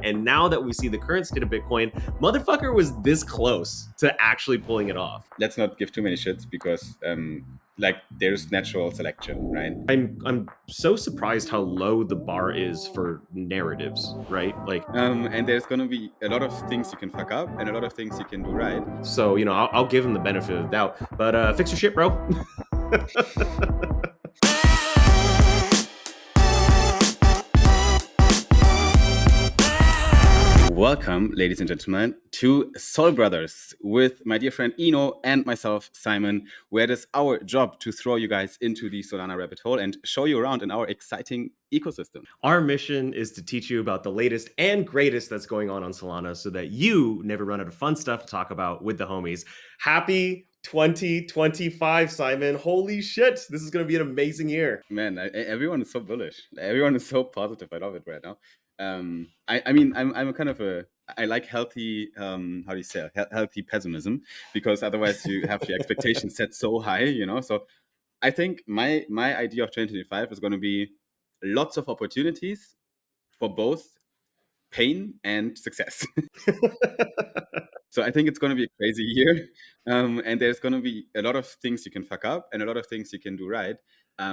And now that we see the current state of Bitcoin, motherfucker was this close to actually pulling it off. Let's not give too many shits because like there's natural selection, right? I'm so surprised how low the bar is for narratives, right? Like, and there's gonna be a lot of things you can fuck up and a lot of things you can do right. so I'll give him the benefit of the doubt, but fix your shit, bro. Welcome, ladies and gentlemen, to Soul Brothers with my dear friend Eno and myself, Simon, where it is our job to throw you guys into the Solana rabbit hole and show you around in our exciting ecosystem. Our mission is to teach you about the latest and greatest that's going on Solana so that you never run out of fun stuff to talk about with the homies. Happy 2025, Simon. Holy shit. This is going to be an amazing year. Man, everyone is so bullish. Everyone is so positive. I love it right now. I mean, I'm a kind of I like healthy, how do you say, healthy pessimism, because otherwise you have your expectations set so high, So I think my idea of 2025 is going to be lots of opportunities for both pain and success. So I think it's going to be a crazy year, and there's going to be a lot of things you can fuck up and a lot of things you can do right,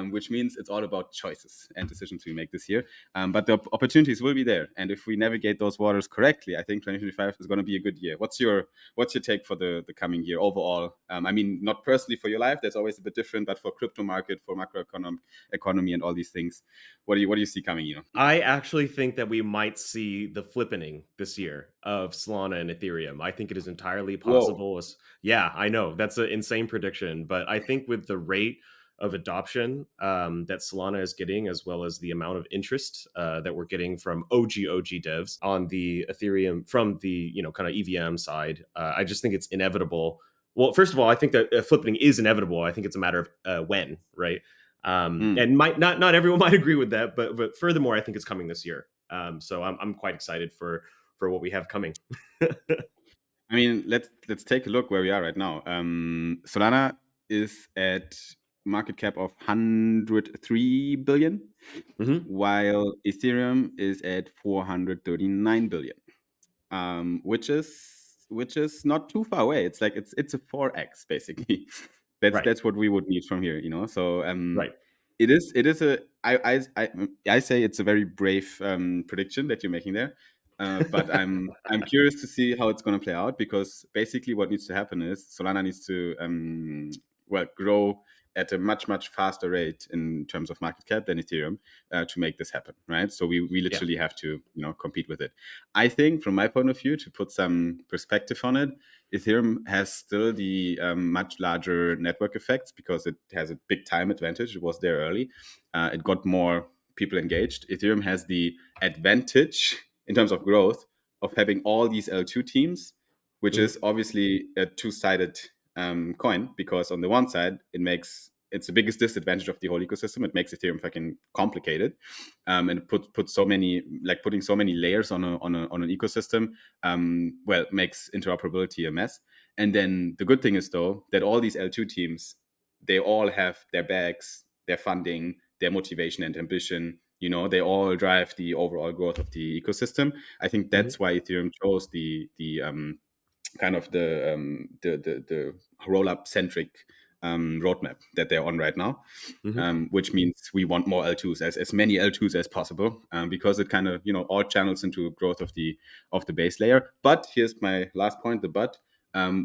which means it's all about choices and decisions we make this year. But the opportunities will be there, and if we navigate those waters correctly, I think 2025 is going to be a good year. What's your take for the coming year overall? I mean, not personally for your life, that's always a bit different, but for crypto market, for macroeconomic economy, and all these things, what do you see coming? I actually think that we might see the flippening this year of Solana and Ethereum. I think it is entirely possible. Whoa. Yeah, I know that's an insane prediction, but I think with the rate of adoption that Solana is getting, as well as the amount of interest that we're getting from OG devs on the Ethereum, from the kind of EVM side, I just think it's inevitable. Well, first of all, I think that flipping is inevitable. I think it's a matter of when, right? And might not everyone might agree with that, but furthermore, I think it's coming this year. So I'm quite excited for what we have coming. I mean, let's take a look where we are right now. Solana is at market cap of 103 billion, while Ethereum is at 439 billion, which is not too far away. It's like it's a 4x basically. That's what we would need from here, So right. It is a I say it's a very brave prediction that you're making there. But I'm curious to see how it's going to play out, because basically what needs to happen is Solana needs to grow at a much faster rate in terms of market cap than Ethereum to make this happen, right? So we literally have to compete with it. I think from my point of view, to put some perspective on it, Ethereum has still the much larger network effects because it has a big time advantage. It was there early. It got more people engaged. Ethereum has the advantage in terms of growth of having all these L2 teams, which is obviously a two-sided coin, because on the one side, it's the biggest disadvantage of the whole ecosystem. It makes Ethereum fucking complicated, and putting so many layers on an ecosystem, makes interoperability a mess. And then the good thing is, though, that all these L2 teams, they all have their bags, their funding, their motivation and ambition. They all drive the overall growth of the ecosystem. I think that's why Ethereum chose the kind of the roll-up centric roadmap that they're on right now, which means we want more L2s, as many L2s as possible, because it kind of all channels into growth of the base layer. But here's my last point: the but.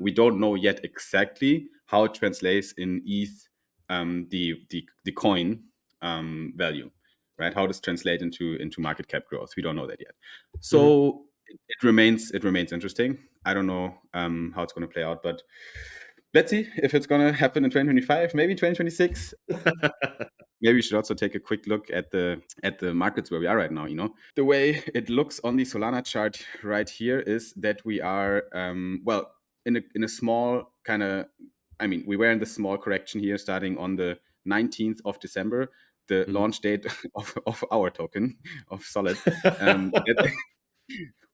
We don't know yet exactly how it translates in ETH, the coin value, right? How does it translate into market cap growth? We don't know that yet. So it remains interesting. I don't know how it's going to play out, but let's see if it's going to happen in 2025, maybe 2026. Maybe we should also take a quick look at the markets where we are right now. The way it looks on the Solana chart right here is that we are in a small kind of, I mean, we were in the small correction here starting on the 19th of December, the launch date of our token of Solid.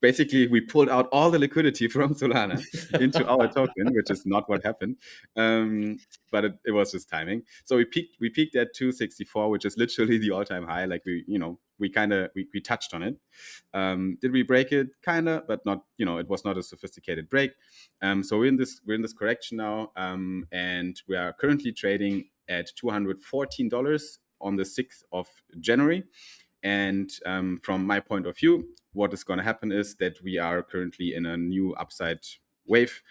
Basically, we pulled out all the liquidity from Solana into our token, which is not what happened, but it was just timing. So we peaked at 264, which is literally the all-time high. Like we we touched on it. Did we break it? Kinda, but not. It was not a sophisticated break. So we're in this correction now, and we are currently trading at $214 on the 6th of January. And from my point of view, what is going to happen is that we are currently in a new upside wave.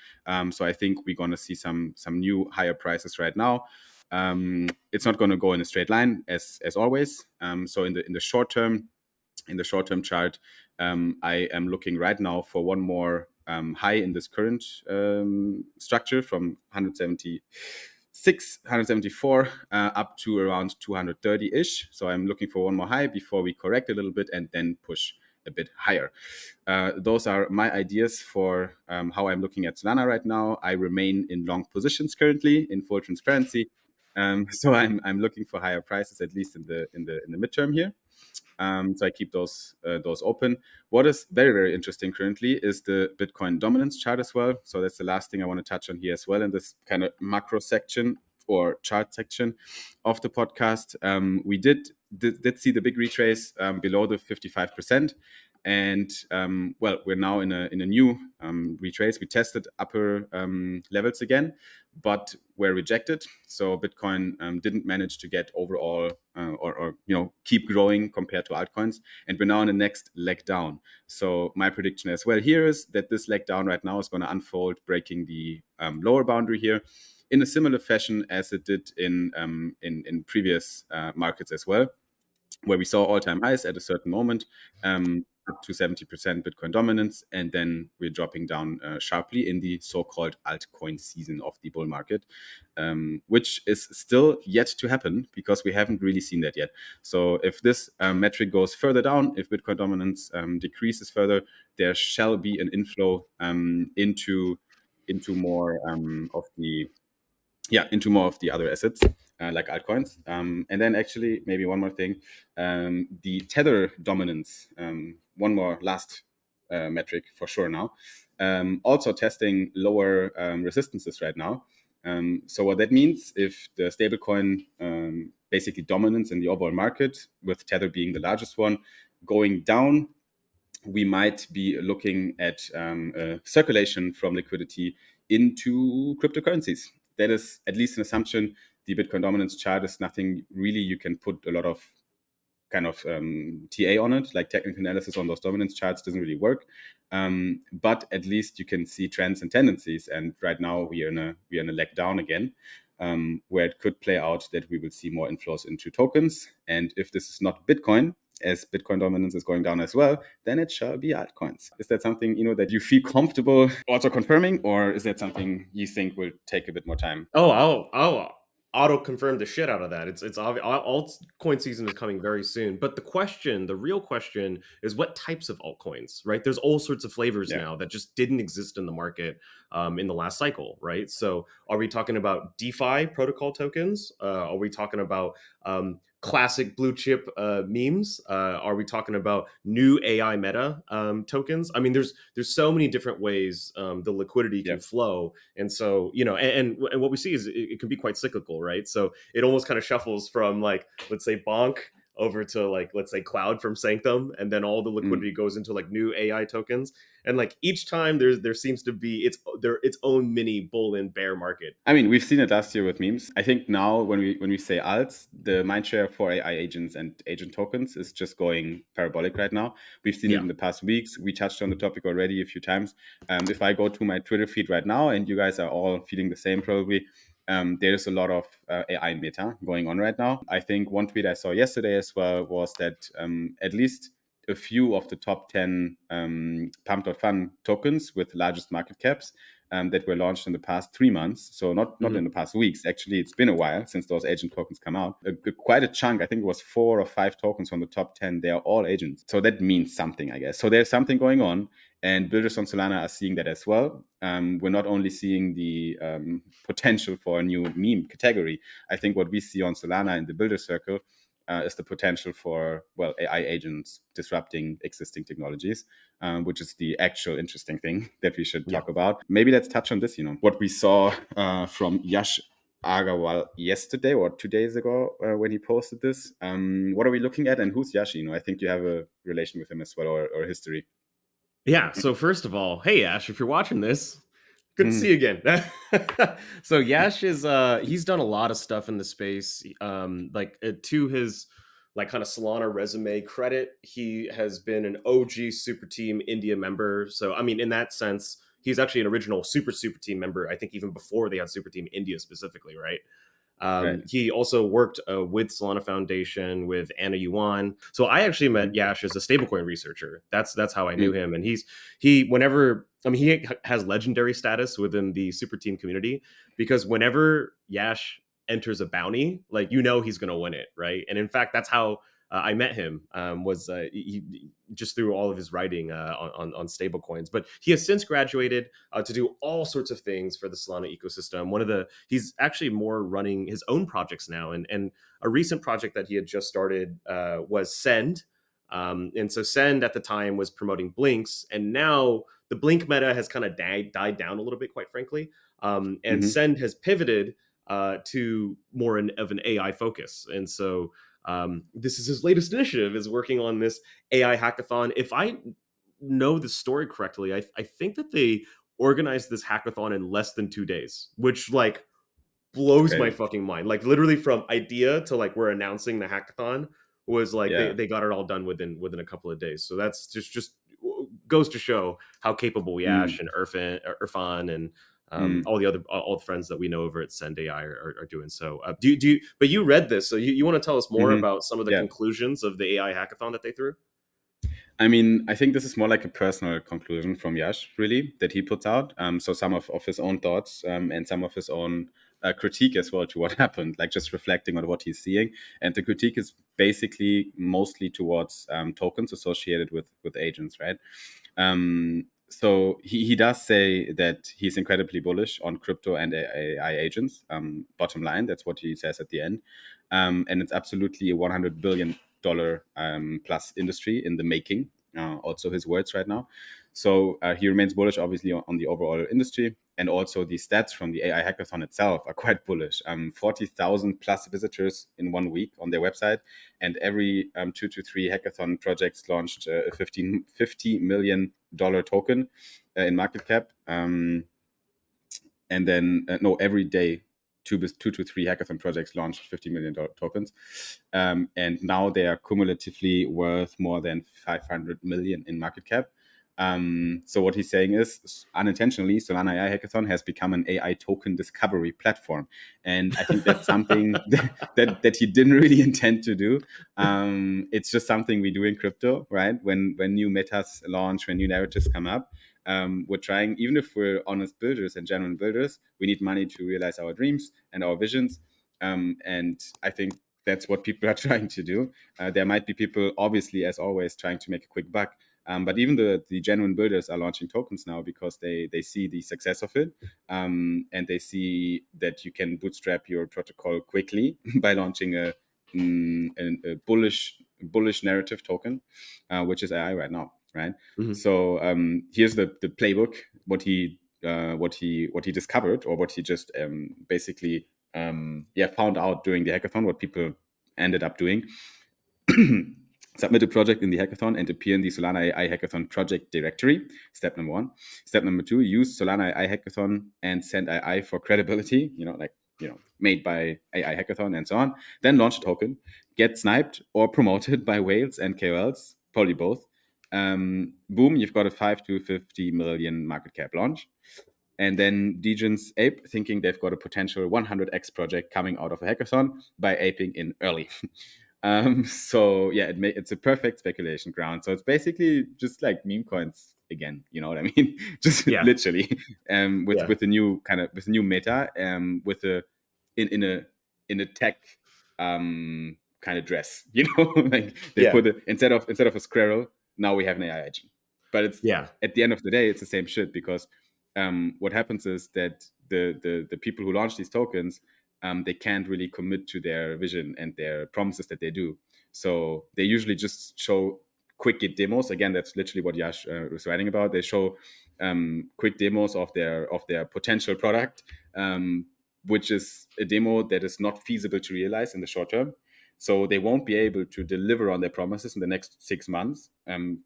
So I think we're going to see some new higher prices right now. It's not going to go in a straight line as always. So in the short term, chart, I am looking right now for one more high in this current structure from 176, 174 up to around 230-ish. So I'm looking for one more high before we correct a little bit and then push a bit higher. Those are my ideas for how I'm looking at Solana right now. I remain in long positions currently, in full transparency. So I'm looking for higher prices, at least in the midterm here. So I keep those open. What is very, very interesting currently is the Bitcoin dominance chart as well. So that's the last thing I want to touch on here as well in this kind of macro section or chart section of the podcast. We did see the big retrace below the 55%. And we're now in a new retrace. We tested upper levels again, but were rejected. So Bitcoin didn't manage to get overall or keep growing compared to altcoins, and we're now in the next leg down. So my prediction as well here is that this leg down right now is going to unfold, breaking the lower boundary here in a similar fashion as it did in previous markets as well, where we saw all-time highs at a certain moment, up to 70% Bitcoin dominance, and then we're dropping down sharply in the so-called altcoin season of the bull market, which is still yet to happen because we haven't really seen that yet. So if this metric goes further down, if Bitcoin dominance decreases further, there shall be an inflow into more of the other assets like altcoins. And then actually, maybe one more thing, the tether dominance, one more last metric for sure now, also testing lower resistances right now. So what that means, if the stablecoin basically dominance in the overall market, with tether being the largest one, going down, we might be looking at circulation from liquidity into cryptocurrencies. That is at least an assumption. The Bitcoin dominance chart is nothing really you can put a lot of kind of TA on it, like technical analysis on those dominance charts doesn't really work. But at least you can see trends and tendencies. And right now we are in a leg down again, where it could play out that we will see more inflows into tokens. And if this is not Bitcoin, as Bitcoin dominance is going down as well, then it shall be altcoins. Is that something that you feel comfortable also confirming, or is that something you think will take a bit more time? Oh, I'll auto confirm the shit out of that. It's obvious. Altcoin season is coming very soon. But the real question is what types of altcoins, right? There's all sorts of flavors Yeah. now that just didn't exist in the market in the last cycle, right? So are we talking about DeFi protocol tokens? Are we talking about classic blue chip memes? Are we talking about new AI meta tokens? I mean, there's so many different ways the liquidity Yeah. can flow, and so and what we see is it can be quite cyclical, right? So it almost kind of shuffles from, like, let's say Bonk over to, like, let's say Cloud from Sanctum, and then all the Mm. liquidity goes into like new AI tokens, and like each time there seems to be its own mini bull and bear market. I mean, we've seen it last year with memes. I think now when we say alts, the mindshare for AI agents and agent tokens is just going parabolic right now. We've seen it Yeah. in the past weeks. We touched on the topic already a few times. If I go to my Twitter feed right now, and you guys are all feeling the same probably, there's a lot of AI meta going on right now. I think one tweet I saw yesterday as well was that at least a few of the top 10 pump.fun tokens with largest market caps that were launched in the past 3 months. So not in the past weeks. Actually, it's been a while since those agent tokens come out. Quite a chunk. I think it was 4 or 5 tokens from the top 10. They are all agents. So that means something, I guess. So there's something going on. And builders on Solana are seeing that as well. We're not only seeing the potential for a new meme category. I think what we see on Solana in the builder circle is the potential for, well, AI agents disrupting existing technologies, which is the actual interesting thing that we should talk about. Maybe let's touch on this, what we saw from Yash Agarwal yesterday or 2 days ago when he posted this. What are we looking at, and who's Yash? I think you have a relation with him as well, or history. Yeah. So first of all, hey Ash, if you're watching this, good to see Mhm. you again. So Yash is he's done a lot of stuff in the space. Like to his like kind of Solana resume credit, he has been an OG Super Team India member. So I mean, in that sense, he's actually an original Super Team member. I think even before they had Super Team India specifically, right? Right. He also worked with Solana Foundation with Anna Yuan. So I actually met Mhm. Yash as a stablecoin researcher. That's how I knew Mm. him. And he whenever I mean he has legendary status within the super team community because whenever Yash enters a bounty, like he's going to win it, right? And in fact, that's how I met him. Was just through all of his writing on stable coins. But he has since graduated to do all sorts of things for the Solana ecosystem. He's actually more running his own projects now, and a recent project that he had just started was Send. And so Send at the time was promoting Blinks, and now the Blink meta has kind of died down a little bit, quite frankly. And Mhm. Send has pivoted to more of an AI focus, and so this is his latest initiative is working on this AI hackathon. If I know the story correctly, I think that they organized this hackathon in less than 2 days, which like It's blows my crazy. fucking mind. Like literally from idea to like we're announcing the hackathon was like Yeah. they got it all done within a couple of days. So that's just goes to show how capable Yash Mm. and Irfan and Mm. all the friends that we know over at Send AI are doing. So but you read this, so you want to tell us more Mhm. about some of the Yeah. conclusions of the AI hackathon that they threw? I mean, I think this is more like a personal conclusion from Yash, really, that he puts out. So some of his own thoughts and some of his own critique as well to what happened, like just reflecting on what he's seeing. And the critique is basically mostly towards tokens associated with agents, right? So he does say that he's incredibly bullish on crypto and AI agents. Bottom line, that's what he says at the end. And it's absolutely a $100 billion plus industry in the making. Also, his words right now. So he remains bullish, obviously, on the overall industry, and also the stats from the AI hackathon itself are quite bullish. 40,000 plus visitors in 1 week on their website, and every 2 to 3 hackathon projects launched a $50 million token in market cap. And then no, every day 2 to 3 hackathon projects launched $50 million tokens, and now they are cumulatively worth more than 500 million in market cap. So what he's saying is, unintentionally, Solana AI Hackathon has become an AI token discovery platform, and I think that's something that he didn't really intend to do. It's just something we do in crypto, right? When new metas launch, when new narratives come up, we're trying, even if we're honest builders and genuine builders, we need money to realize our dreams and our visions. And I think that's what people are trying to do. There might be people, obviously, as always, trying to make a quick buck. But even the genuine builders are launching tokens now because they see the success of it, and they see that you can bootstrap your protocol quickly by launching a bullish narrative token, which is AI right now, right? Mhm. So here's the playbook. What he discovered, or what he just basically found out during the hackathon. What people ended up doing: submit a project in the hackathon and appear in the Solana AI Hackathon project directory. Step number one. Step number two: use Solana AI Hackathon and send AI for credibility. Made by AI Hackathon and so on. Then launch a token. Get sniped or promoted by whales and KOLs, probably both. Boom, you've got a 5 to 50 million market cap launch. And then Degens ape, thinking they've got a potential 100x project coming out of a hackathon by aping in early. So yeah, it's a perfect speculation ground. So it's basically just like meme coins again. You know what I mean? Just Yeah, literally, yeah, with a new meta, in a tech kind of dress. Like they yeah, put it, instead of a squirrel, now we have an AI agent. But it's, yeah. at the end of the day, it's the same shit, because what happens is that the people who launch these tokens, they can't really commit to their vision and their promises that they do. So they usually just show quick demos. Again, that's literally what Yash was writing about. They show quick demos of their potential product, which is a demo that is not feasible to realize in the short term. So they won't be able to deliver on their promises in the next 6 months,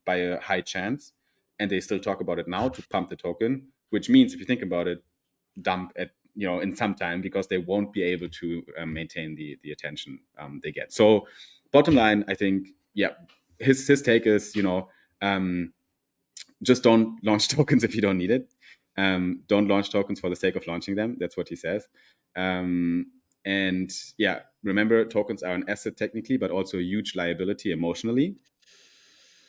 by a high chance. And they still talk about it now to pump the token, which means, if you think about it, dump at, in some time, because they won't be able to maintain the attention they get. So bottom line, I think, yeah, his take is, just don't launch tokens if you don't need it. Don't launch tokens for the sake of launching them. That's what he says. And yeah, remember, tokens are an asset technically, but also a huge liability emotionally.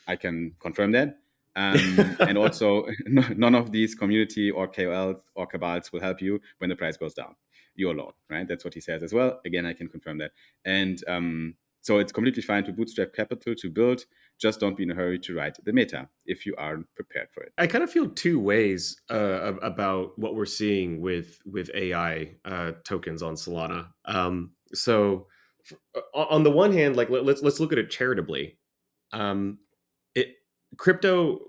I can confirm that. And also, none of these community or KOLs or cabals will help you when the price goes down. You're alone, right? That's what he says as well. Again, I can confirm that. And so it's completely fine to bootstrap capital to build. Just don't be in a hurry to ride the meta if you aren't prepared for it. I kind of feel two ways about what we're seeing with AI tokens on Solana. On the one hand, like let's look at it charitably. Um, it crypto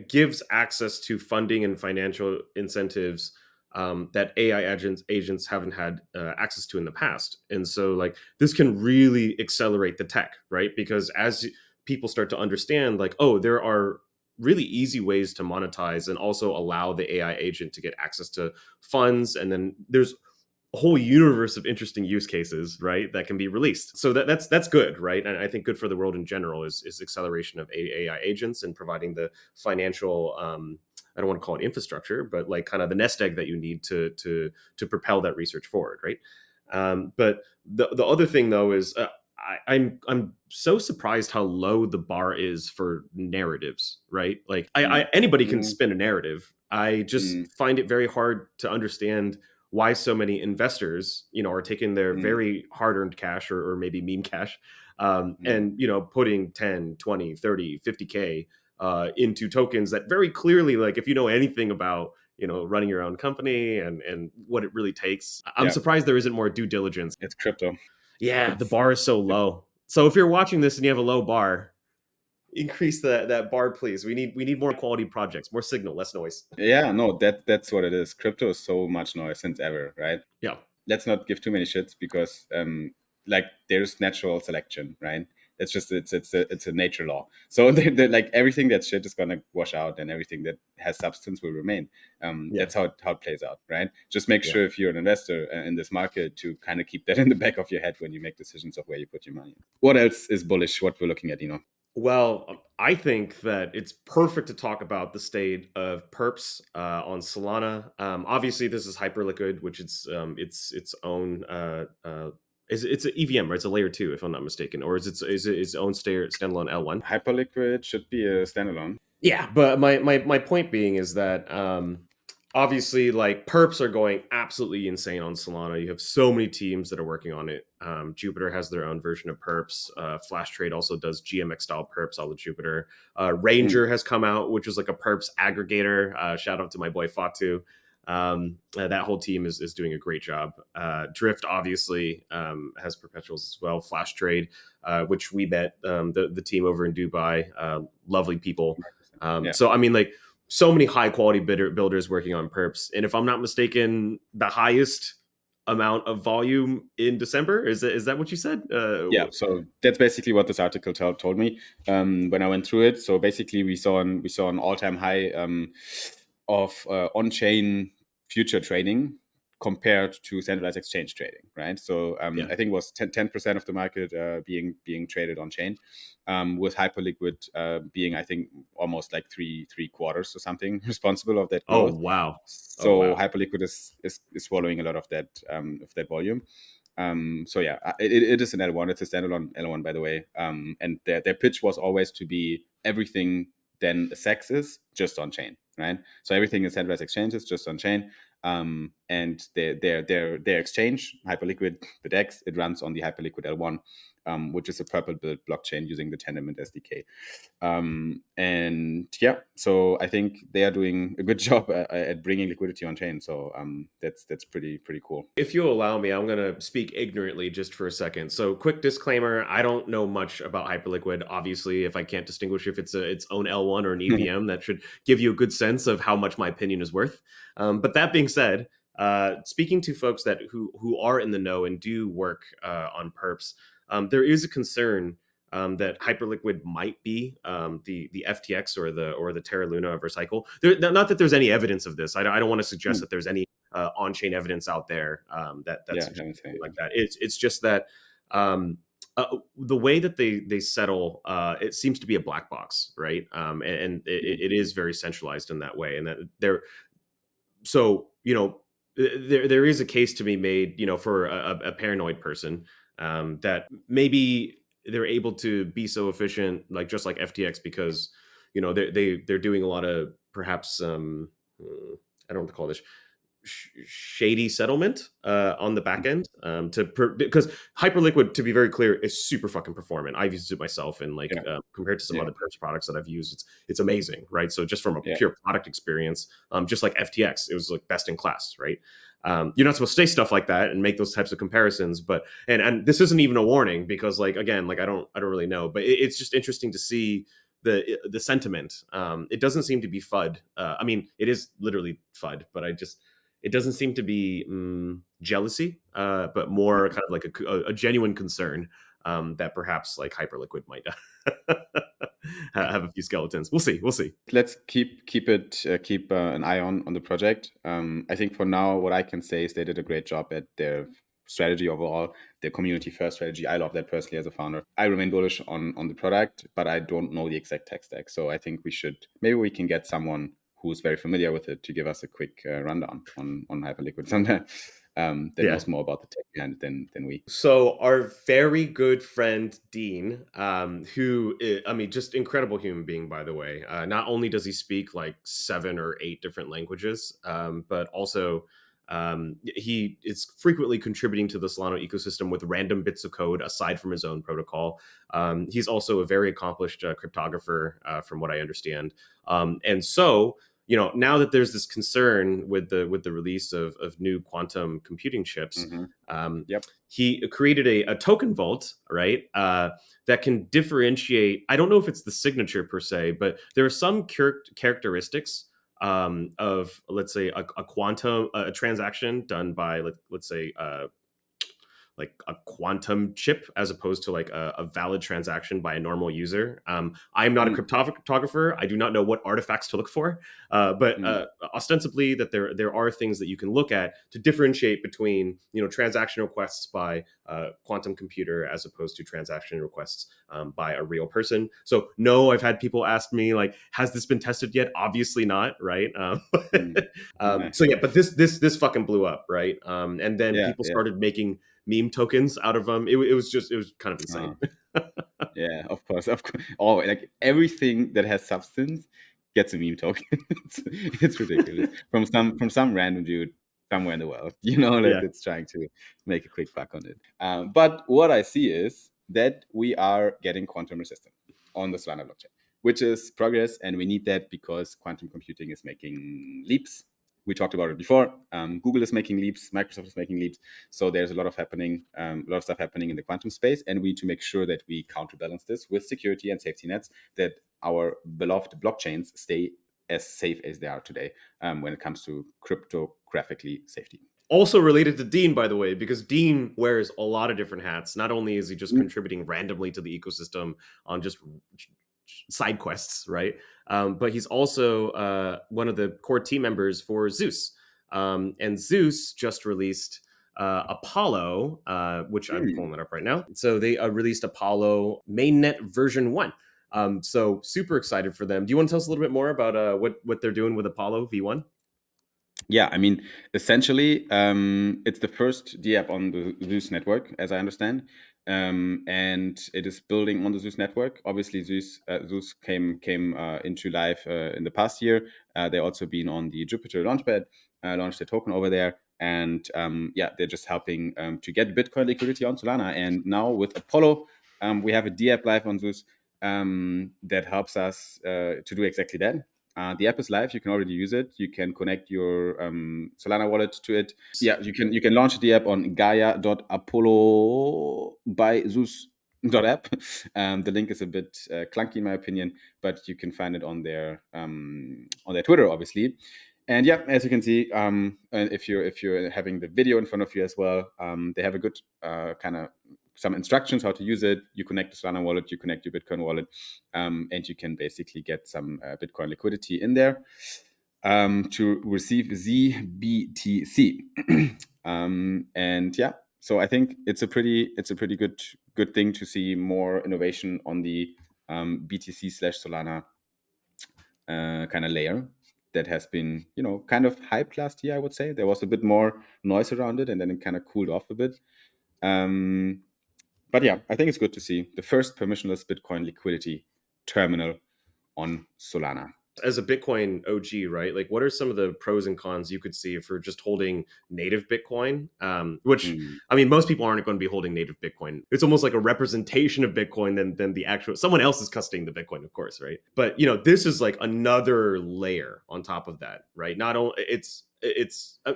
gives access to funding and financial incentives that AI agents haven't had access to in the past, and so like this can really accelerate the tech, right? Because as people start to understand, like, oh, there are really easy ways to monetize and also allow the AI agent to get access to funds, and then there's a whole universe of interesting use cases, right, that can be released. So that's good, right? And I think good for the world in general is acceleration of AI agents and providing the financial I don't want to call it infrastructure, but like kind of the nest egg that you need to propel that research forward, right? But the other thing though is I'm so surprised how low the bar is for narratives, right? Like Mm, anybody can mm, spin a narrative. I mm, just find it very hard to understand why so many investors, are taking their mm, very hard-earned cash or maybe meme cash, mm, and putting 10, 20, 30, 50K into tokens that very clearly, like if you know anything about running your own company and what it really takes, I'm yeah, surprised there isn't more due diligence. it's crypto. Yeah, the It's bar is so low. So if you're watching this and you have a low bar, increase that bar, please. We need more quality projects, more signal, less noise. Yeah, no, that's what it is. Crypto is so much noise since ever, right? Yeah, Let's not give too many shits, because like, there's natural selection, right? It's just, it's a nature law. So like, everything that's shit is gonna wash out, and everything that has substance will remain. yeah, That's how it plays out, right? Just make yeah. sure, if you're an investor in this market, to kind of keep that in the back of your head when you make decisions of where you put your money. What else is bullish? What we're looking at, Well, I think that it's perfect to talk about the state of perps on Solana. Obviously, this is Hyperliquid, which it's own. It's an EVM, right? It's a layer two, if I'm not mistaken, or is it its own standalone L1? Hyperliquid should be a standalone. Yeah, but my point being is that obviously like perps are going absolutely insane on Solana. You have so many teams that are working on it. Jupiter has their own version of perps. Flash Trade also does GMX style perps all of Jupiter. Mm, Ranger has come out, which is like a perps aggregator. Shout out to my boy Fatu. That whole team is doing a great job. Drift obviously has perpetuals as well. Flash Trade, which we met the team over in Dubai. Lovely people. 100%. Yeah. So I mean, like so many high quality builders working on perps, and if I'm not mistaken, the highest amount of volume in December is that what you said? Yeah, so that's basically what this article told me when I went through it. So basically, we saw an all time high of on chain future trading compared to centralized exchange trading, right? So Yeah. I think it was 10% of the market being traded on chain, with Hyperliquid being, I think, almost like three quarters or something responsible of that Oh growth. wow. Oh So wow. Hyperliquid is swallowing a lot of that volume. So yeah, it is an L1. It's a standalone L1, by the way. And their pitch was always to be everything then a SEX is, just on chain, right? So everything is centralized exchanges, just on chain. And their exchange, Hyperliquid, the DEX, it runs on the Hyperliquid L1, which is a purple built blockchain using the Tendermint SDK. And yeah, so I think they are doing a good job at bringing liquidity on chain. So that's pretty cool. If you'll allow me, I'm going to speak ignorantly just for a second. So, quick disclaimer: I don't know much about Hyperliquid. Obviously, if I can't distinguish if it's its own L1 or an EVM, that should give you a good sense of how much my opinion is worth. But that being said, speaking to folks that who are in the know and do work on perps, there is a concern that Hyperliquid might be the FTX or the Terra Luna of Recycle. Not that there's any evidence of this. I don't want to suggest Hmm. that there's any on-chain evidence out there that Yeah, I suggests haven't seen something like it. that. It's just that the way that they settle, it seems to be a black box, right? And Hmm. it is very centralized in that way, and that they're so there is a case to be made, for a paranoid person, that maybe they're able to be so efficient, like just like FTX, because they're doing a lot of perhaps I don't know what to call this, shady settlement on the back end, because Hyperliquid, to be very clear, is super fucking performant. I've used it myself, and like Yeah, compared to some yeah, other perps products that I've used, it's amazing, right? So just from a yeah. pure product experience, just like FTX, it was like best in class, right? You're not supposed to say stuff like that and make those types of comparisons, but and this isn't even a warning, because like again, like I don't really know, but it's just interesting to see the sentiment. It doesn't seem to be FUD. I mean, it is literally FUD, but it doesn't seem to be jealousy, but more kind of like a genuine concern, that perhaps like Hyperliquid might have a few skeletons. We'll see. We'll see. Let's keep an eye on the project. I think for now, what I can say is they did a great job at their strategy overall, their community first strategy. I love that personally as a founder. I remain bullish on the product, but I don't know the exact tech stack. So I think maybe we can get someone who's very familiar with it to give us a quick rundown on Hyperliquid sometime, that Yeah. knows more about the tech behind it than we. So our very good friend Dean, who I mean, just incredible human being, by the way. Not only does he speak like 7 or 8 different languages, but also he is frequently contributing to the Solana ecosystem with random bits of code aside from his own protocol. He's also a very accomplished cryptographer, from what I understand. And so, now that there's this concern with the release of new quantum computing chips, Hmm. um, Yep. he created a token vault, right? That can differentiate. I don't know if it's the signature per se, but there are some characteristics of, let's say, a quantum a transaction done by, let's say, like a quantum chip, as opposed to like a valid transaction by a normal user. I'm not a Mm, cryptographer. I do not know what artifacts to look for, but mm, ostensibly that there are things that you can look at to differentiate between transaction requests by quantum computer as opposed to transaction requests by a real person. So no, I've had people ask me like, has this been tested yet? Obviously not, right? mm. Yeah, So yeah, but this fucking blew up, right? And then yeah, people yeah. started making meme tokens out of them. It was kind of insane. Uh, Yeah, of course, of course. Oh, like everything that has substance gets a meme token. It's ridiculous from some random dude somewhere in the world, Yeah. that's trying to make a quick buck on it. But what I see is that we are getting quantum resistant on the Solana blockchain, which is progress, and we need that because quantum computing is making leaps. We talked about it before. Google is making leaps, Microsoft is making leaps. So there's a lot of stuff happening in the quantum space, and we need to make sure that we counterbalance this with security and safety nets, that our beloved blockchains stay as safe as they are today, when it comes to cryptographically safety. Also related to Dean, by the way, because Dean wears a lot of different hats. Not only is he just Mm, contributing randomly to the ecosystem on just side quests, right? But he's also one of the core team members for Zeus. And Zeus just released Apollo, which I'm mm. pulling it up right now. So they released Apollo mainnet version 1. So super excited for them. Do you want to tell us a little bit more about what they're doing with Apollo V1? Yeah, I mean, essentially, it's the first DApp on the Zeus network, as I understand, and it is building on the Zeus network. Obviously, Zeus came into life in the past year. They also been on the Jupiter Launchpad, launched a token over there, and yeah, they're just helping to get Bitcoin liquidity on Solana. And now with Apollo, we have a DApp live on Zeus, that helps us to do exactly that. The app is live. You can already use it. You can connect your Solana wallet to it. Yeah, you can launch the app on gaia.apollo by Zeus.app. The link is a bit clunky in my opinion, but you can find it on their Twitter, obviously. And yeah, as you can see, and if you're having the video in front of you as well, they have a good kind of some instructions how to use it. You connect the Solana wallet, you connect your Bitcoin wallet, and you can basically get some Bitcoin liquidity in there to receive ZBTC. And yeah, so I think it's a pretty good thing to see more innovation on the BTC slash Solana kind of layer that has been, kind of hyped last year. I would say there was a bit more noise around it, and then it kind of cooled off a bit. Um, but yeah, I think it's good to see the first permissionless Bitcoin liquidity terminal on Solana. As a Bitcoin OG, right? Like, what are some of the pros and cons you could see for just holding native Bitcoin? Which, Mm, I mean, most people aren't going to be holding native Bitcoin. It's almost like a representation of Bitcoin than the actual. Someone else is custodying the Bitcoin, of course, right? But this is like another layer on top of that, right? Not only it's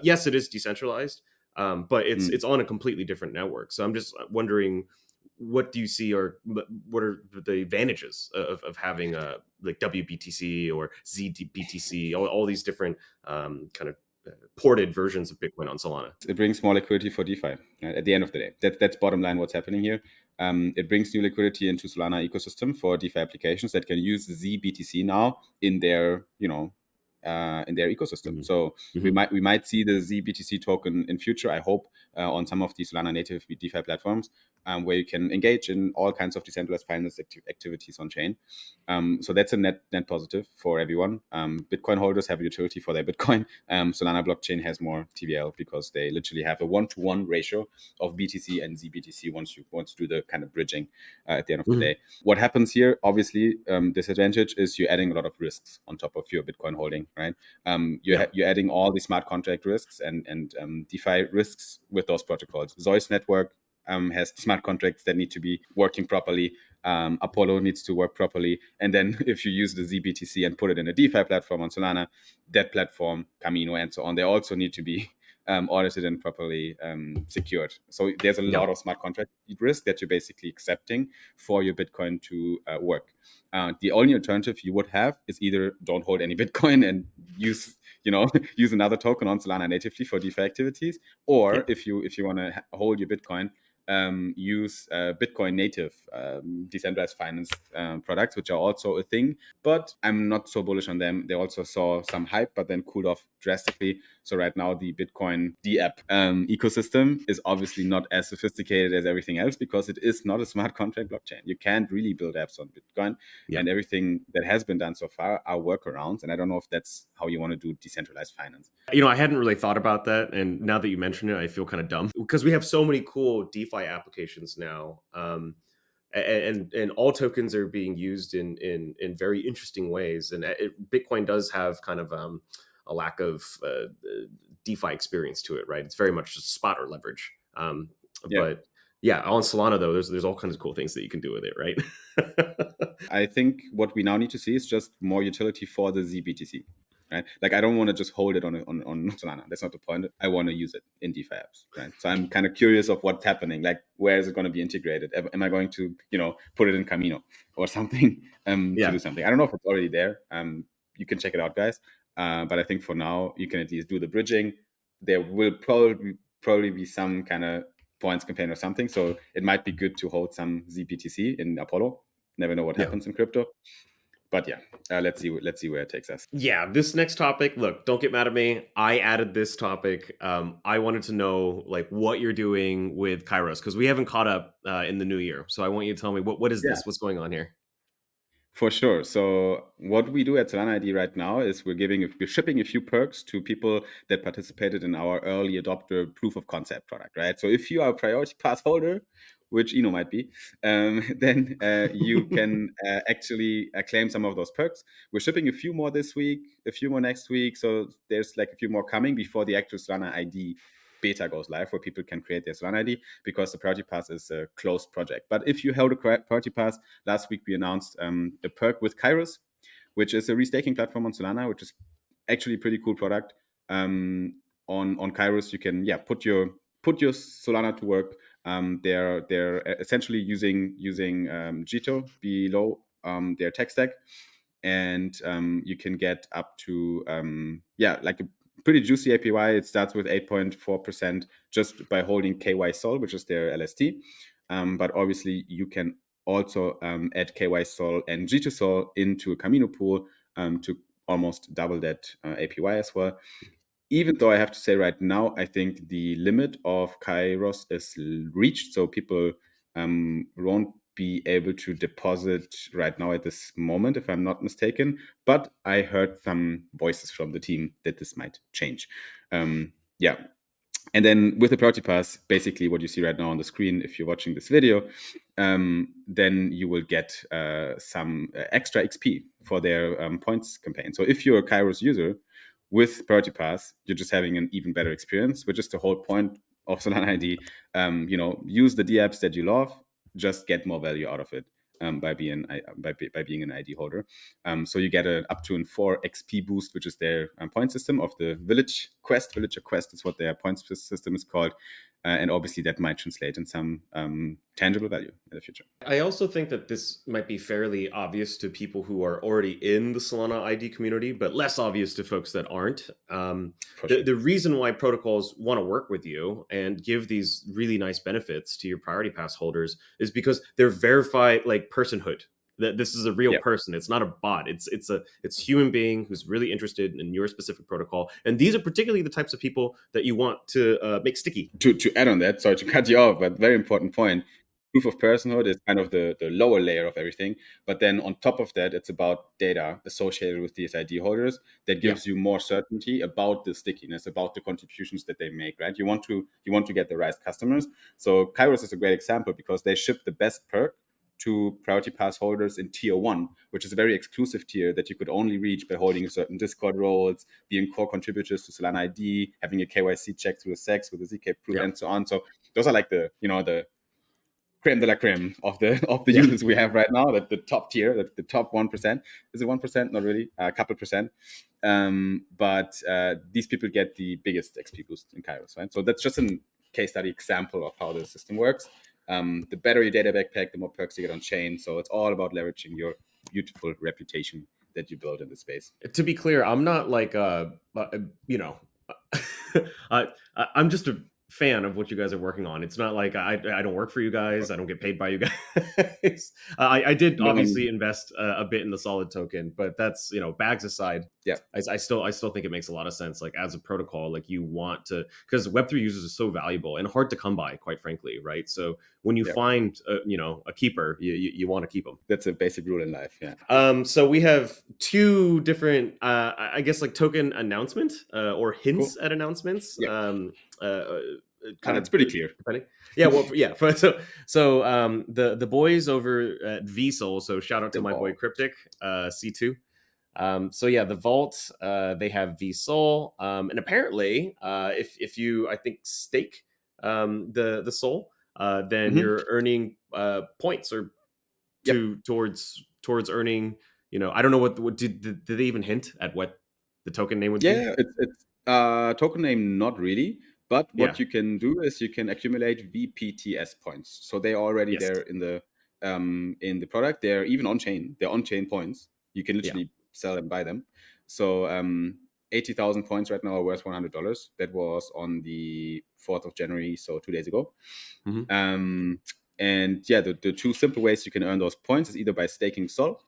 yes, it is decentralized, but it's mm. on a completely different network. So I'm just wondering, what do you see, or what are the advantages of having a like WBTC or ZBTC, all these different kind of ported versions of Bitcoin on Solana? It brings more liquidity for DeFi. At the end of the day, that's bottom line what's happening here. It brings new liquidity into Solana ecosystem for DeFi applications that can use ZBTC now in their in their ecosystem. Hmm. So we Hmm. might see the ZBTC token in future. I hope on some of the Solana native DeFi platforms where you can engage in all kinds of decentralized finance activities on chain. So that's a net positive for everyone. Bitcoin holders have utility for their Bitcoin. Solana blockchain has more TVL because they literally have a 1-to-1 ratio of BTC and ZBTC once you want to do the kind of bridging at the end of the Hmm. day. What happens here, obviously, disadvantage is you're adding a lot of risks on top of your Bitcoin holding, right? Yeah. You're adding all the smart contract risks and DeFi risks with those protocols. Zeus network has smart contracts that need to be working properly. Apollo needs to work properly. And then if you use the ZBTC and put it in a DeFi platform on Solana, that platform, Camino, and so on, they also need to be audited and properly secured. So there's a Yeah. lot of smart contract risk that you're basically accepting for your Bitcoin to work. The only alternative you would have is either don't hold any Bitcoin and use use another token on Solana natively for DeFi activities, Yeah. or if you want to hold your Bitcoin, use Bitcoin native decentralized finance products, which are also a thing. But I'm not so bullish on them. They also saw some hype, but then cooled off drastically. So right now, the Bitcoin D app ecosystem is obviously not as sophisticated as everything else because it is not a smart contract blockchain. You can't really build apps on Bitcoin, Yeah. and everything that has been done so far are workarounds. And I don't know if that's how you want to do decentralized finance. I hadn't really thought about that, and now that you mention it, I feel kind of dumb because we have so many cool DeFi applications now, and all tokens are being used in very interesting ways. And Bitcoin does have kind of a lack of DeFi experience to it, right? It's very much just spot or leverage. Yeah. But yeah, on Solana though, there's all kinds of cool things that you can do with it, right? I think what we now need to see is just more utility for the ZBTC, right? Like I don't want to just hold it on Solana. That's not the point. I want to use it in DeFi apps, right? So I'm kind of curious of what's happening. Like where is it going to be integrated? Am I going to put it in Camino or something to Yeah. do something? I don't know if it's already there. You can check it out, guys. But I think for now you can at least do the bridging. There will probably be some kind of points campaign or something. So it might be good to hold some ZBTC in Apollo. Never know what Yeah. happens in crypto, but yeah, let's see where it takes us. Yeah, this next topic, look, don't get mad at me. I added this topic. I wanted to know like what you're doing with Kairos because we haven't caught up in the new year. So I want you to tell me what is Yeah, this? What's going on here? for sure. So what we do at Solana ID right now is we're shipping a few perks to people that participated in our early adopter proof of concept product, right? So if you are a priority pass holder, which Eno might be, then you can actually claim some of those perks. We're shipping a few more this week, a few more next week. So there's like a few more coming before the actual Solana ID beta goes live, where people can create their Solana ID, because the priority pass is a closed project. But if you held a priority pass, last week we announced a perk with Kairos, which is a restaking platform on Solana, which is actually a pretty cool product. On Kairos, you can put your Solana to work. They're essentially using Jito below their tech stack, and you can get up to like a pretty juicy APY. It starts with 8.4% just by holding KY Sol, which is their LST. But obviously, you can also add KY Sol and G2 Sol into a Camino pool to almost double that APY as well. Even though I have to say right now, I think the limit of Kairos is reached. So people won't be able to deposit right now at this moment, if I'm not mistaken. But I heard some voices from the team that this might change. Yeah. And then with the priority pass, basically what you see right now on the screen, if you're watching this video, then you will get some extra XP for their points campaign. So if you're a Kairos user with priority pass, you're just having an even better experience, which is the whole point of Solana ID. Use the DApps that you love, just get more value out of it. By being an ID holder. So you get up to a 4 XP boost, which is their point system of the village quest. Villager quest is what their point system is called. And obviously that might translate in some tangible value in the future. I also think that this might be fairly obvious to people who are already in the Solana ID community, but less obvious to folks that aren't. For sure. The reason why protocols want to work with you and give these really nice benefits to your priority pass holders is because they're verified like personhood. That this is a real Yeah. person. It's not a bot. It's a human being who's really interested in your specific protocol. And these are particularly the types of people that you want to make sticky. To add on that, sorry to cut you off, but very important point. Proof of personhood is kind of the lower layer of everything. But then on top of that, it's about data associated with these ID holders that Yeah. gives you more certainty about the stickiness, about the contributions that they make, right? You want to get the right customers. So Kairos is a great example because they ship the best perk to priority pass holders in tier 1, which is a very exclusive tier that you could only reach by holding a certain Discord roles, being core contributors to Solana ID, having a KYC check through the SEX with a ZK proof, Yeah. and so on. So those are like the creme de la creme of the Yeah. users we have right now. That the top tier, the top 1%. Is it 1%? Not really, a couple percent. But these people get the biggest XP boost in Kairos, right? So that's just a case study example of how the system works. The better your data backpack, the more perks you get on chain. So it's all about leveraging your beautiful reputation that you build in the space. To be clear, I'm not like you know, I'm just a fan of what you guys are working on. It's not like I don't work for you guys. I don't get paid by you guys. I did No, obviously invest a bit in the solid token, but that's bags aside. yeah, I still think it makes a lot of sense. Like as a protocol, like you want to because Web3 users are so valuable and hard to come by, quite frankly, right? So when you yeah. find a keeper, you want to keep them. That's a basic rule in life. Yeah. So we have two different, I guess, like token announcement or hints Cool. at announcements. Yeah. Kind It's of pretty clear. depending. Yeah, well, yeah. So the boys over at VSOL. So shout out to The my boy ball. Cryptic C2. So yeah, the vault they have VSOL, and apparently, if you I think stake the soul, then Mm-hmm. you're earning points or Yep. towards earning. I don't know what did they even hint at what the token name would be? Yeah, it's token name not really, but Yeah. what you can do is you can accumulate VPTS points. So they're already Yes. there in the product. They're even on chain. They're on chain points. You can Yeah. literally sell and buy them. So 80,000 points right now are worth $100. That was on the 4th of January, so 2 days ago. Hmm. Um, and yeah, the two simple ways you can earn those points is either by staking Sol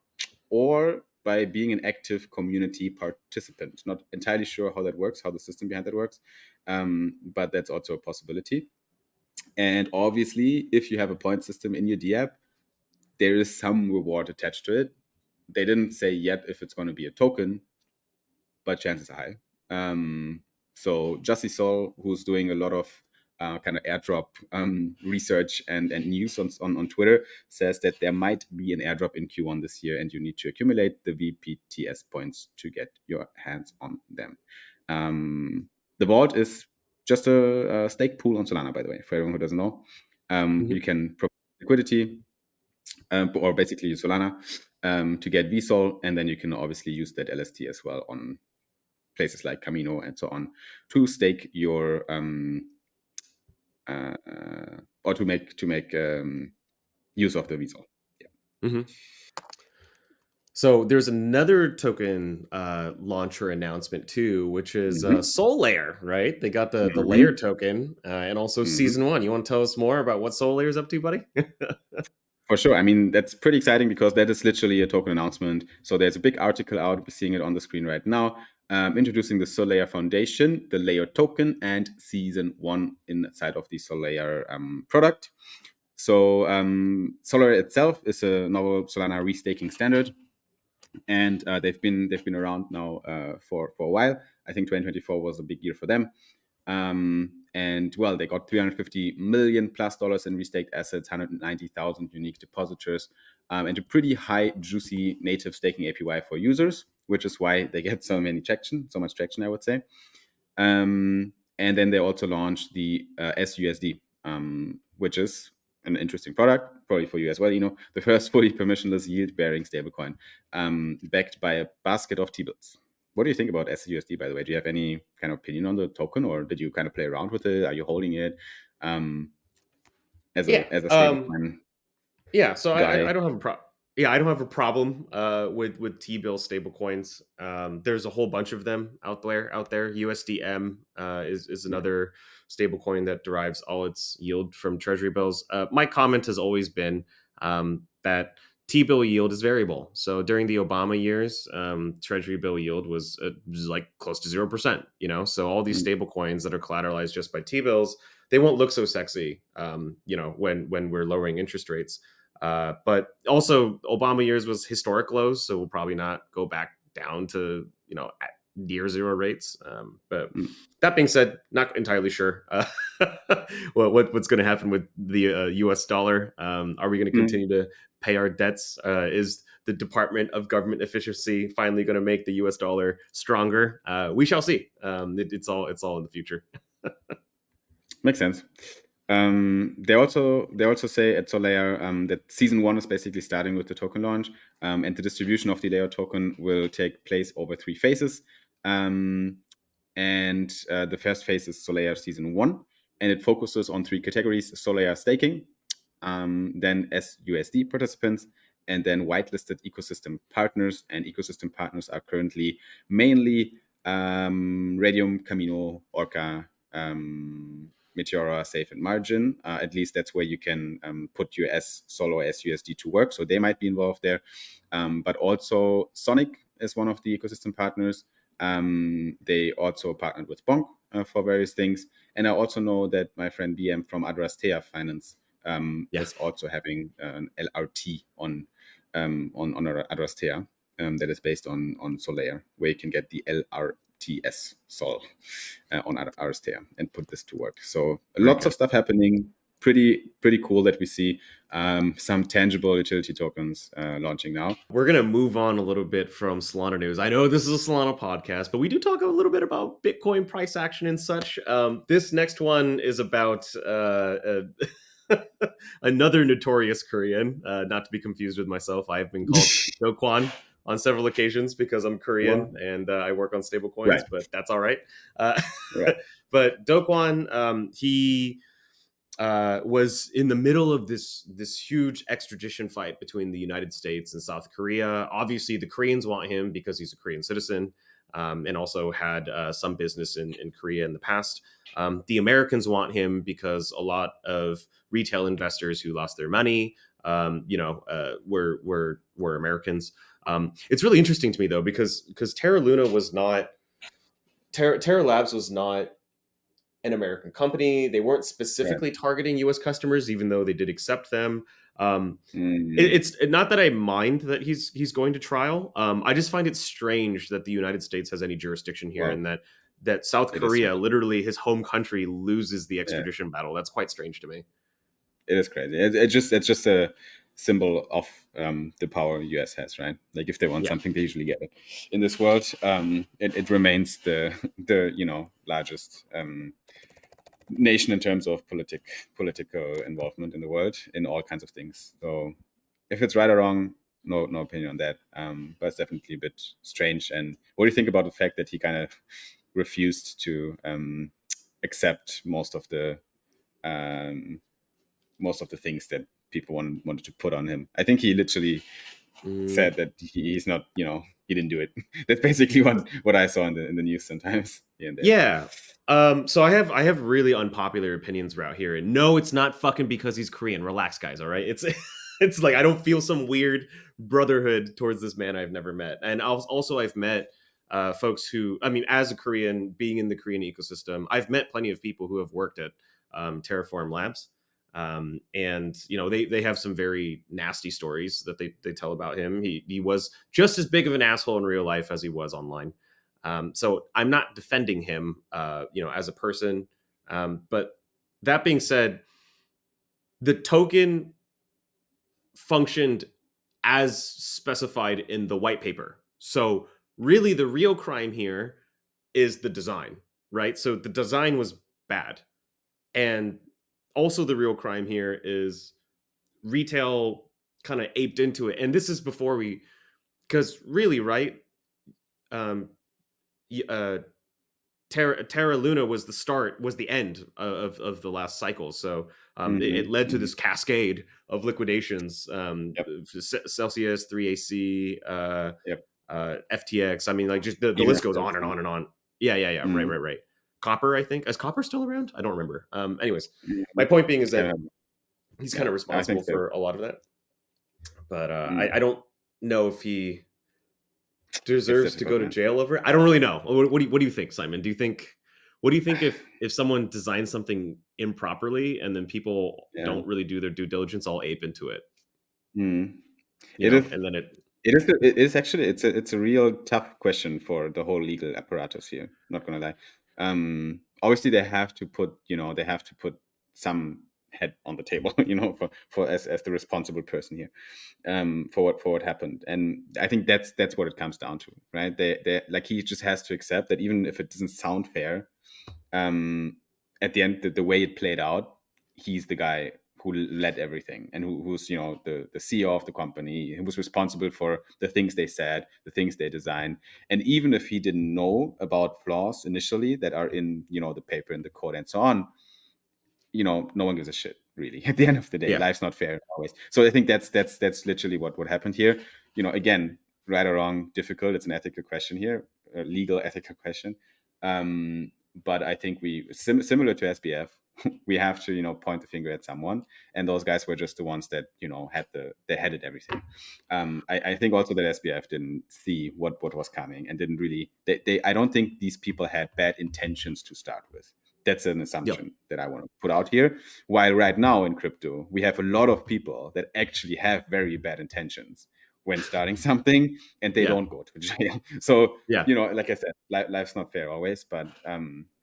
or by being an active community participant. Not entirely sure how that works, how the system behind that works, but that's also a possibility. And obviously, if you have a point system in your DApp, there is some reward attached to it. They didn't say yet if it's going to be a token, but chances are high. So Justy Sol, who's doing a lot of kind of airdrop research and news on Twitter, says that there might be an airdrop in Q1 this year, and you need to accumulate the VPTS points to get your hands on them. The vault is just a stake pool on Solana, by the way, for everyone who doesn't know. You can provide liquidity or basically use Solana to get VSOL, and then you can obviously use that LST as well on places like Camino and so on to stake your or to make use of the VSOL. Yeah. Hmm. So there's another token launcher announcement too, which is Hmm. Soul Layer, right? They got the Layer Hmm. token and also Hmm. Season One. You want to tell us more about what Soul Layer is up to, buddy? For sure. I mean, that's pretty exciting because that is literally a token announcement. So there's a big article out. We're seeing it on the screen right now, introducing the Solana Foundation, the Layer token, and Season 1 inside of the Solana product. So Solana itself is a novel Solana restaking standard, and they've been around now for a while. I think 2024 was a big year for them. And well, they got 350 million plus dollars in restaked assets, 190,000 unique depositors, and a pretty high, juicy native staking APY for users, which is why they get so much traction, I would say. And then they also launched the SUSD, which is an interesting product, probably for you as well. The first fully permissionless yield-bearing stablecoin, backed by a basket of T-bills. What do you think about SUSD, by the way? Do you have any kind of opinion on the token, or did you kind of play around with it? Are you holding it um, as a Yeah. as a stablecoin Yeah, so I guy? don't have a I don't have a problem with T-bill stablecoins. There's a whole bunch of them out there. USDM is Right. another stablecoin that derives all its yield from treasury bills. My comment has always been that T-bill yield is variable. So during the Obama years, treasury bill yield was like close to 0%, So all these Mm, stablecoins that are collateralized just by T-bills, they won't look so sexy, when we're lowering interest rates. But also, Obama years was historic lows, so we'll probably not go back down to at near zero rates. But mm, that being said, not entirely sure what's going to happen with the U.S. dollar. Are we going to mm. continue to pay our debts? Is the Department of Government Efficiency finally going to make the U.S. dollar stronger? We shall see. It's all in the future. Makes sense. They also say at Solana that season 1 is basically starting with the token launch, and the distribution of the layer token will take place over 3 phases. Um, and the first phase is Solana season 1, and it focuses on 3 categories: Solana staking, then SUSD participants, and then whitelisted ecosystem partners. And ecosystem partners are currently mainly Radium, Camino, Orca, Meteora, Safe, and Margin. At least that's where you can put your Solo SUSD to work. So they might be involved there. But also Sonic is one of the ecosystem partners. They also partnered with Bonk for various things. And I also know that my friend BM from Adrastea Finance Yeah, is also having an LRT on Adrastea that is based on Solare, where you can get the LRTS Sol on Adrastea and put this to work. So very lots good. of stuff happening. Pretty cool that we see some tangible utility tokens launching now. We're going to move on a little bit from Solana news. I know this is a Solana podcast, but we do talk a little bit about Bitcoin price action and such. This next one is about another notorious Korean, not to be confused with myself. I have been called Do Kwon on several occasions because I'm Korean Well, and I work on stable coins, right, but that's all right. Uh, right, but Do Kwon, he was in the middle of this huge extradition fight between the United States and South Korea. Obviously, the Koreans want him because he's a Korean citizen, and also had some business in Korea in the past. The Americans want him because a lot of retail investors who lost their money, were Americans. It's really interesting to me though because Terra Luna was not Terra Labs was not an American company. They weren't right. specifically targeting U.S. customers, even though they did accept them. Mm, It's not that I mind that he's going to trial. I just find it strange that the United States has any jurisdiction here, well, and that South it is so. Korea, literally his home country, loses the Yeah. extradition battle. That's quite strange to me. It is crazy. It's just a symbol of the power US has, right? Like if they want Yeah, something, they usually get it. In this world, it remains the largest nation in terms of political involvement in the world in all kinds of things. So if it's right or wrong, no opinion on that. But it's definitely a bit strange. And what do you think about the fact that he kind of refused to accept um, most of the things that people wanted to put on him? I think he literally said that he's not, he didn't do it. That's basically what I saw in the news sometimes here and there. Yeah. So I have really unpopular opinions about here. And no, it's not fucking because he's Korean. Relax, guys, all right? It's it's like I don't feel some weird brotherhood towards this man I've never met. And also I've met folks who, I mean, as a Korean, being in the Korean ecosystem, I've met plenty of people who have worked at Terraform Labs. And they have some very nasty stories that they tell about him. He was just as big of an asshole in real life as he was online. So I'm not defending him, as a person. But that being said, the token functioned as specified in the white paper. So really, the real crime here is the design, right? So the design was bad, and also the real crime here is retail kind of aped into it. And this is before we, because really, right? Um, uh, Terra Luna was the start, was the end of the last cycle. So it led to Hmm. this cascade of liquidations. Yep. Celsius, 3AC, Yep. FTX. I mean, like just the Even list goes after on and some. on and on. Yeah, yeah, yeah. Right, Mm, right, right. Copper, I think. Is Copper still around? I don't remember. Anyways, mm, my point being is that um, he's kind yeah, of I think responsible so. for a lot of that. But I Mm, don't know if he it's deserves to go difficult, to man. jail over it? I don't really know. What do you think, Simon? What do you think if someone designs something improperly and then people Yeah. don't really do their due diligence, all ape into it, Mm. It is. and then it It is actually it's a real tough question for the whole legal apparatus here. Not gonna lie. Obviously they have to put some head on the table, for as the responsible person here, for what happened. And I think that's what it comes down to, right? They like he just has to accept that even if it doesn't sound fair, um, at the end, the way it played out, he's the guy who led everything and who's the CEO of the company, who was responsible for the things they said, the things they designed. And even if he didn't know about flaws initially that are in the paper and the code and so on, no one gives a shit really. At the end of the day, yeah, life's not fair always. So I think that's literally what happened here. Again, right or wrong, difficult. It's an ethical question here, a legal ethical question. Um, but I think similar to SBF, we have to point the finger at someone, and those guys were just the ones that they headed everything. I think also that SBF didn't see what was coming and didn't really. They I don't think these people had bad intentions to start with. That's an yep, assumption that I want to put out here. While right now in crypto, we have a lot of people that actually have very bad intentions when starting something, and they yeah, don't go to jail. So, yeah. like I said, life's not fair always, but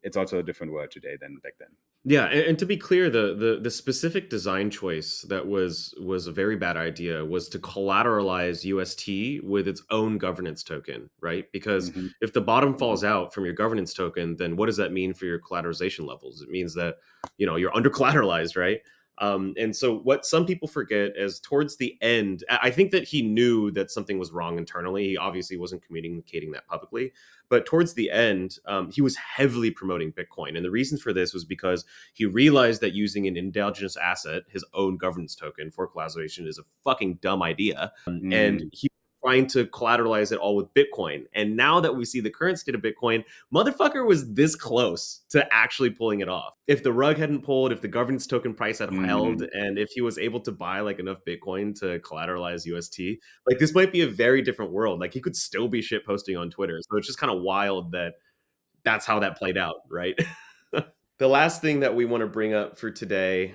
it's also a different world today than back then. Yeah, and to be clear, the specific design choice that was a very bad idea was to collateralize UST with its own governance token, right? Because Hmm. if the bottom Hmm. falls out from your governance token, then what does that mean for your collateralization levels? It means that you're under collateralized, right? And so what some people forget is towards the end, I think that he knew that something was wrong internally. He obviously wasn't communicating that publicly, but towards the end, he was heavily promoting Bitcoin, and the reason for this was because he realized that using an endogenous asset, his own governance token for collateralization, is a fucking dumb idea. And Mm, he was trying to collateralize it all with Bitcoin. And now that we see the current state of Bitcoin, motherfucker was this close to actually pulling it off. If the rug hadn't pulled, if the governance token price had held, mm, and if he was able to buy like enough Bitcoin to collateralize UST, like this might be a very different world. Like he could still be shit posting on Twitter. So it's just kind of wild that that's how that played out, right? The last thing that we want to bring up for today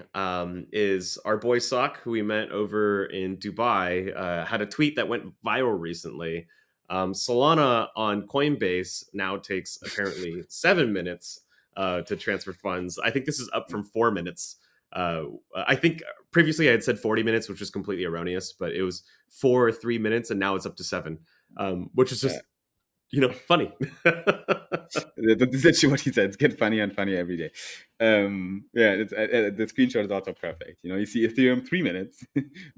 is our boy Sock, who we met over in Dubai, had a tweet that went viral recently. Solana on Coinbase now takes apparently 7 minutes to transfer funds. I think this is up from 4 minutes. I think previously I had said 40 minutes, which was completely erroneous, but it was 4 or 3 minutes, and now it's up to 7, which is yeah. just funny. That's actually what he said. It's get funnier and funnier every day. Yeah, the screenshot is also perfect. You see Ethereum 3 minutes,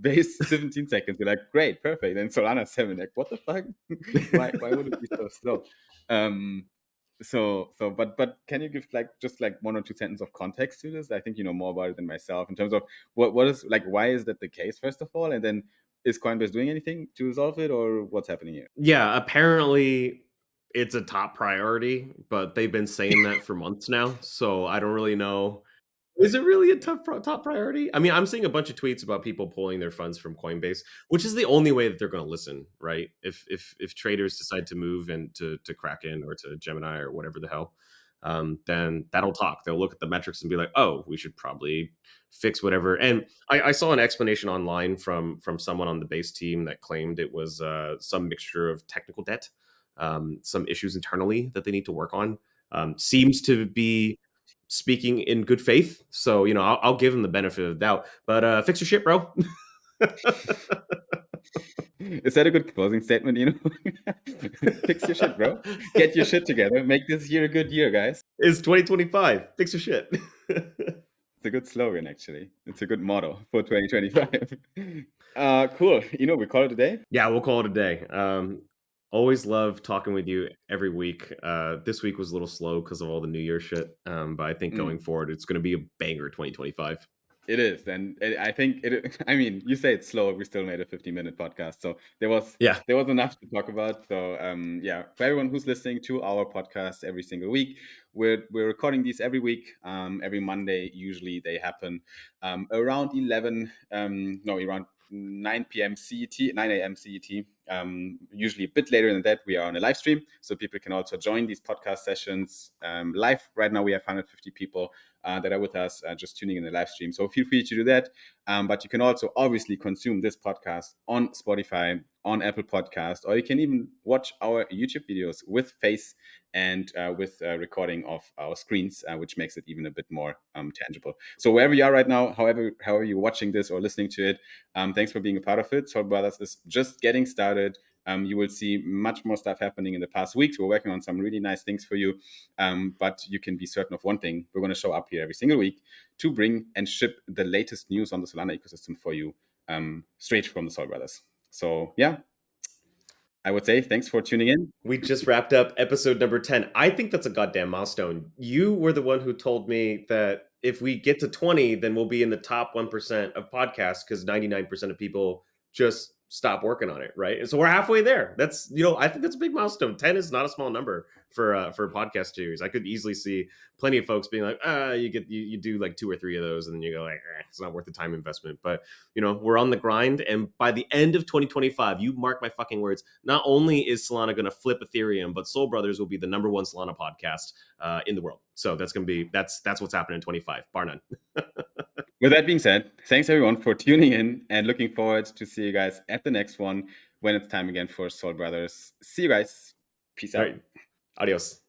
base 17 seconds. You're like, great, perfect. And Solana 7. Like, what the fuck? Why would it be so slow? Um, but can you give just like one or two sentences of context to this? I think you know more about it than myself in terms of what is like why is that the case first of all, and then Is Coinbase doing anything to resolve it, or what's happening here? Yeah, apparently it's a top priority, but they've been saying that for months now, so I don't really know. Is it really a top priority? I mean, I'm seeing a bunch of tweets about people pulling their funds from Coinbase, which is the only way that they're gonna listen, right? If traders decide to move to Kraken or to Gemini or whatever the hell, then that'll talk. They'll look at the metrics and be like, "Oh, we should probably fix whatever." And I saw an explanation online from someone on the base team that claimed it was some mixture of technical debt, some issues internally that they need to work on. Seems to be speaking in good faith. So, I'll give him the benefit of the doubt. But fix your shit, bro. Is that a good closing statement? Fix your shit, bro. Get your shit together. Make this year a good year, guys. It's 2025. Fix your shit. It's a good slogan, actually. It's a good motto for 2025. Cool. We call it a day. Yeah, we'll call it a day. Always love talking with you every week. This week was a little slow because of all the New Year shit. But I think going Mm. forward, it's going to be a banger 2025. It is, and I think it. I mean, you say it's slow. We still made a 50-minute podcast, so there was Yeah. enough to talk about. So yeah, for everyone who's listening to our podcast every single week, we're recording these every week. Every Monday, usually they happen around 11. No, around 9 p.m. CET, 9 a.m. CET. Usually a bit later than that, we are on a live stream, so people can also join these podcast sessions live. Right now, we have 150 people that are with us just tuning in the live stream. So feel free to do that. But you can also obviously consume this podcast on Spotify, on Apple Podcast, or you can even watch our YouTube videos with face and with recording of our screens, which makes it even a bit more tangible. So wherever you are right now, however you're watching this or listening to it, thanks for being a part of it. Soul Brothers is just getting started. You will see much more stuff happening in the past weeks. We're working on some really nice things for you. But you can be certain of one thing. We're going to show up here every single week to bring and ship the latest news on the Solana ecosystem for you straight from the Soul Brothers. So yeah, I would say thanks for tuning in. We just wrapped up episode number 10. I think that's a goddamn milestone. You were the one who told me that if we get to 20, then we'll be in the top 1% of podcasts because 99% of people just stop working on it, right? And so we're halfway there. That's, I think that's a big milestone. 10 is not a small number for a podcast series. I could easily see plenty of folks being like, you do like 2 or 3 of those and then you go like, it's not worth the time investment. But we're on the grind, and by the end of 2025, you mark my fucking words, not only is Solana going to flip Ethereum, but Soul Brothers will be the number one Solana podcast in the world. So that's what's happening in 25, bar none. With that being said, thanks everyone for tuning in, and looking forward to see you guys at the next one when it's time again for Soul Brothers. See you guys. Peace All out. right. Adios.